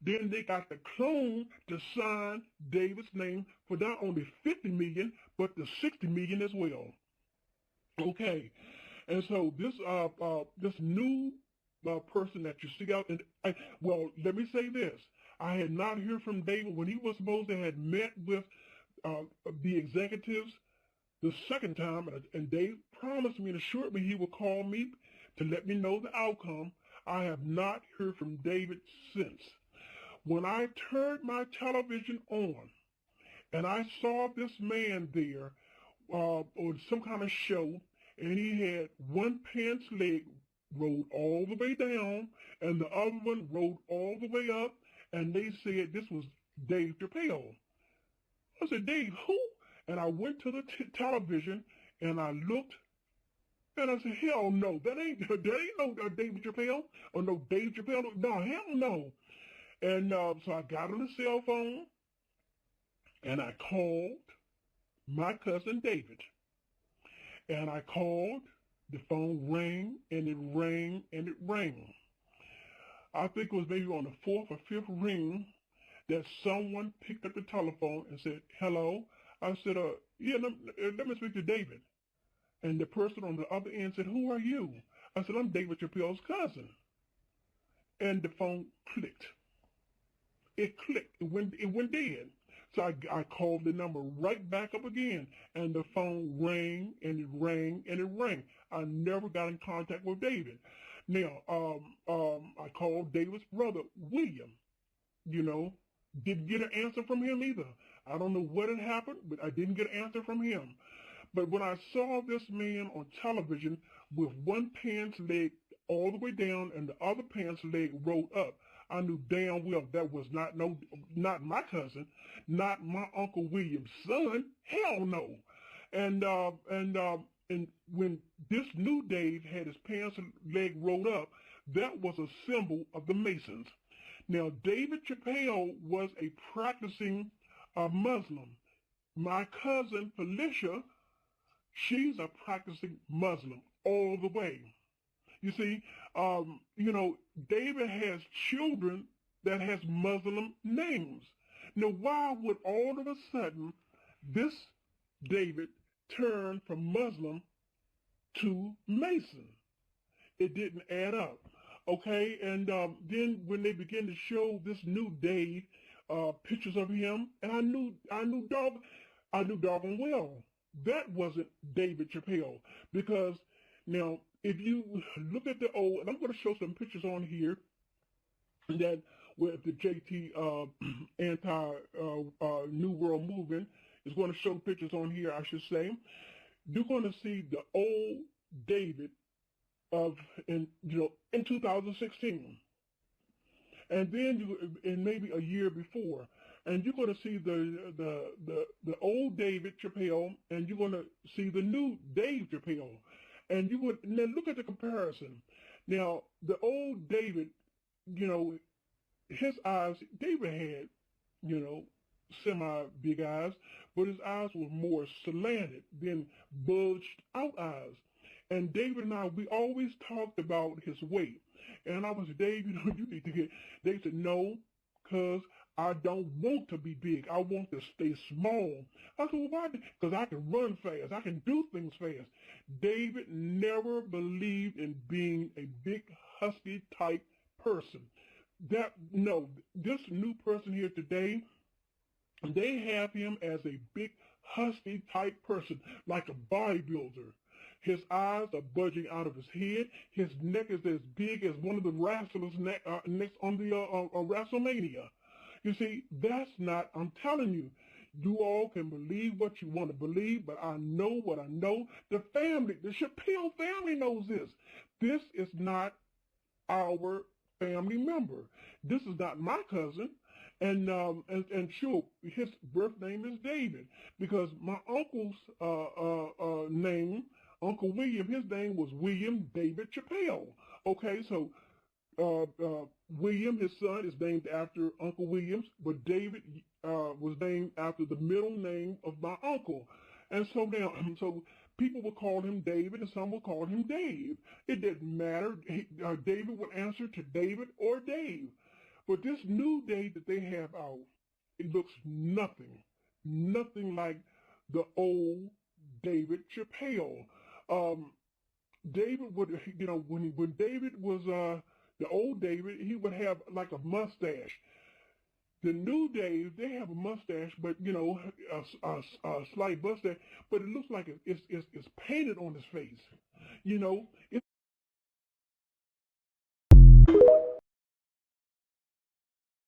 Then they got the clone to sign David's name for not only 50 million, but the 60 million as well. Okay. And so this new person that you see out, and well, let me say this. I had not heard from David when he was supposed to have met with the executives the second time, and Dave promised me and assured me he would call me to let me know the outcome. I have not heard from David since. When I turned my television on and I saw this man there on some kind of show, and he had one pants leg rolled all the way down and the other one rolled all the way up, and they said this was Dave Chapelle. I said, Dave, who? And I went to the television and I looked and I said, hell no, that ain't no David Chapelle or no Dave Chapelle. No, hell no. And so I got on the cell phone and I called my cousin David. And I called, the phone rang and it rang and it rang. I think it was maybe on the fourth or fifth ring that someone picked up the telephone and said, hello. I said, yeah, let me speak to David. And the person on the other end said, who are you? I said, I'm David Chapelle's cousin. And the phone clicked. It clicked. It went dead. So I called the number right back up again, and the phone rang and it rang and it rang. I never got in contact with David. Now, I called David's brother, William. Didn't get an answer from him either. I don't know what had happened, but I didn't get an answer from him. But when I saw this man on television with one pants leg all the way down and the other pants leg rolled up, I knew damn well that was not my cousin, not my Uncle William's son. Hell no. And when this new Dave had his pants leg rolled up, that was a symbol of the Masons. Now, David Chapelle was a practicing Muslim. My cousin Felicia, she's a practicing Muslim all the way. You see, David has children that has Muslim names. Now, why would all of a sudden this David turn from Muslim to Mason? It didn't add up. Okay, and then when they began to show this new Dave pictures of him, and I knew doggone well that wasn't David Chapelle, because now if you look at the old, and I'm going to show some pictures on here that with the JT anti New World movement is going to show pictures on here, I should say. You're going to see the old David in 2016, and then and maybe a year before, and you're going to see the old David Chapelle, and you're going to see the new Dave Chapelle, and then look at the comparison. Now, the old David, his eyes, David had, semi big eyes, but his eyes were more slanted than bulged out eyes. And David and I, we always talked about his weight. And I was, Dave, you need to get, they said, no, cause I don't want to be big. I want to stay small. I said, well, why? Because I can run fast. I can do things fast. David never believed in being a big, husky type person. This new person here today, they have him as a big, husky type person, like a bodybuilder. His eyes are budging out of his head. His neck is as big as one of the wrestlers' necks on the WrestleMania. You see, that's not, I'm telling you, you all can believe what you want to believe, but I know what I know. The Chapelle family knows this. This is not our family member. This is not my cousin. And sure, his birth name is David, because my uncle's name, Uncle William, his name was William David Chapelle. Okay, so William, his son, is named after Uncle Williams, but David was named after the middle name of my uncle. And so now, so people would call him David, and some would call him Dave. It didn't matter. David would answer to David or Dave. But this new Dave that they have out, it looks nothing like the old David Chapelle. David would, when David was the old David, he would have like a mustache. The new Dave, they have a mustache, but a slight mustache, but it looks like it's painted on his face. It's